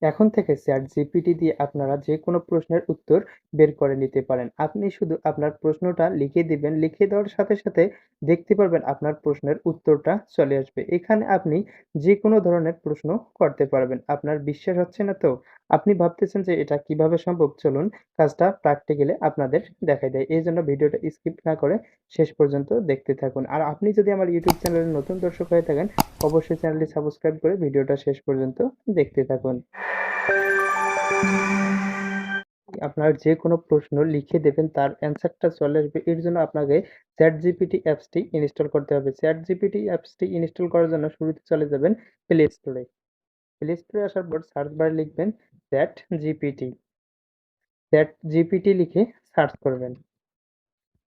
এখন থেকে চ্যাটজিপিটি দিয়ে আপনারা যে কোনো প্রশ্নের উত্তর বের করে নিতে পারেন। আপনি শুধু আপনার প্রশ্নটা লিখে দিবেন। লিখে দেওয়ার সাথে, সাথে দেখতে পারবেন আপনার প্রশ্নের উত্তরটা চলে আসবে। এখানে আপনি যেকোনো ধরনের প্রশ্ন করতে পারবেন। আপনার বিশ্বাস হচ্ছে না তো? আপনি ভাবতেছেন যে এটা কিভাবে সম্ভব? চলুন কাজটা প্র্যাকটিক্যালি আপনাদের দেখাই দেই। এজন্য ভিডিওটা স্কিপ না করে শেষ পর্যন্ত দেখতে থাকুন। আর আপনি যদি আমার ইউটিউব চ্যানেলের নতুন দর্শক হয়ে থাকেন, অবশ্যই চ্যানেলটি সাবস্ক্রাইব করে ভিডিওটা শেষ পর্যন্ত দেখতে থাকুন। আপনার যে কোনো প্রশ্ন লিখে দেবেন তার অ্যান্সারটা চলে আসবে। এর জন্য আপনাকে ChatGPT অ্যাপসটি ইনস্টল করতে হবে। ChatGPT অ্যাপসটি ইনস্টল করার জন্য শুরুতে চলে যাবেন প্লে স্টোরে। প্লে স্টোরে আসার পর সার্চ বারে লিখবেন ChatGPT। ChatGPT লিখে সার্চ করবেন।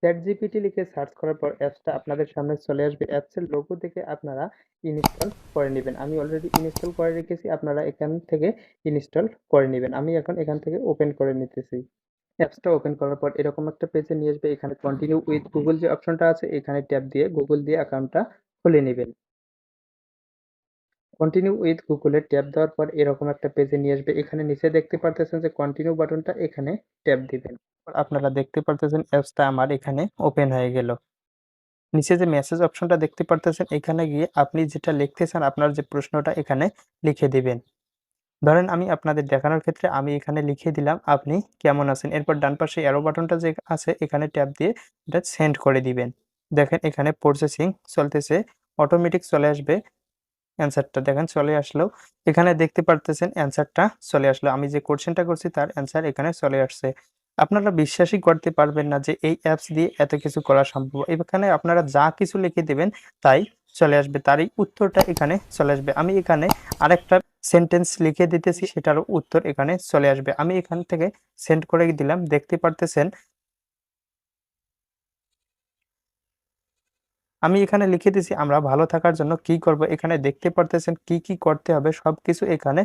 ChatGPT লিখে সার্চ করার পর অ্যাপসটা আপনাদের সামনে চলে আসবে। অ্যাপসের লোগো দেখে আপনারা ইনস্টল করে নিবেন। আমি অলরেডি ইনস্টল করে রেখেছি। আপনারা এখান থেকে ইনস্টল করে নিবেন। আমি এখন এখান থেকে ওপেন করে নিতেছি। অ্যাপসটা ওপেন করার পর এরকম একটা পেজে নিয়ে আসবে। এখানে কন্টিনিউ উইথ গুগল যে অপশনটা আছে এখানে ট্যাপ দিয়ে গুগল দিয়ে অ্যাকাউন্টটা খুলে নিবেন। কন্টিনিউ উইথ গুগলে ট্যাপ দেওয়ার পর এরকম একটা পেজে নিয়ে আসবে। এখানে নিচে দেখতে পারতেছেন যে কন্টিনিউ বাটনটা এখানে ট্যাপ দিবেন। আপনারা দেখতে পারতেছেন অ্যাপসটা আমার এখানে ওপেন হয়ে গেল। নিচে যে মেসেজ অপশনটা দেখতে পারতেছেন এখানে গিয়ে আপনি যেটা লিখতে চান আপনার যে প্রশ্নটা এখানে লিখে দিবেন। ধরেন আমি আপনাদের দেখানোর ক্ষেত্রে আমি এখানে লিখে দিলাম, আপনি কেমন আছেন? এরপর ডান পাশে অ্যারো বাটনটা যে আছে এখানে ট্যাপ দিয়ে এটা সেন্ড করে দিবেন। দেখেন এখানে প্রসেসিং চলতেছে, অটোমেটিক চলে আসবে অ্যান্সারটা দেখেন চলে আসলো। এখানে দেখতে পারতেছেন অ্যান্সারটা চলে আসলো। আমি যে কোয়েশ্চেনটা করছি তার অ্যান্সার এখানে চলে আসছে। আপনারা বিশ্বাসই করতে পারবেন না যে এই অ্যাপস দিয়ে এত কিছু করা সম্ভব। এখানে আপনারা যা কিছু লিখে দিবেন তাই চলে আসবে। তারই উত্তরটা এখানে চলে আসবে। আমি এখানে আরেকটা সেন্টেন্স লিখে দিতেছি সেটারও উত্তর এখানে চলে আসবে। আমি এখান থেকে সেন্ড করে দিলাম। দেখতে পারতেছেন আমি এখানে লিখে দিছি আমরা ভালো থাকার জন্য কি করব, এখানে দেখতে পারতেছেন কি, কি করতে হবে সবকিছু এখানে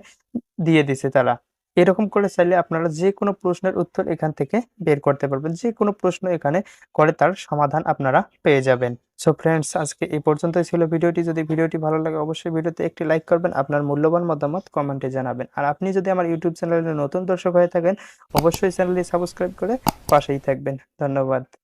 দিয়ে দিছে তারা। এরকম করে চাইলে আপনারা যেকোনো প্রশ্নের উত্তর এখান থেকে বের করতে পারবেন। যেকোনো প্রশ্ন এখানে করে তার সমাধান আপনারা পেয়ে যাবেন। সো ফ্রেন্ডস আজকে এই পর্যন্তই ছিল ভিডিওটি। যদি ভিডিওটি ভালো লাগে অবশ্যই ভিডিওতে একটি লাইক করবেন, আপনার মূল্যবান মতামত কমেন্টে জানাবেন। আর আপনি যদি আমার ইউটিউব চ্যানেলের নতুন দর্শক হয়ে থাকেন অবশ্যই চ্যানেলটি সাবস্ক্রাইব করে পাশেই থাকবেন। ধন্যবাদ।